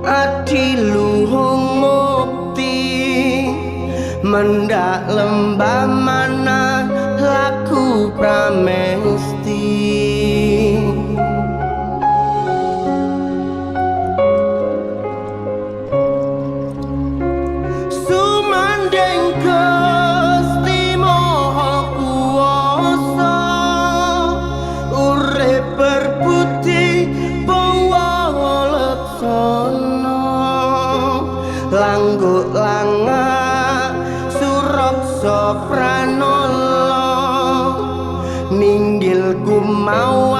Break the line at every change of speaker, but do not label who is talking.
ati luhung mukti mendak lembah mana laku pramesti sumandeng Gusti Maha Kuwasa urip berbudi pawalaksana langguk langak suraksa pranala ninggil kumau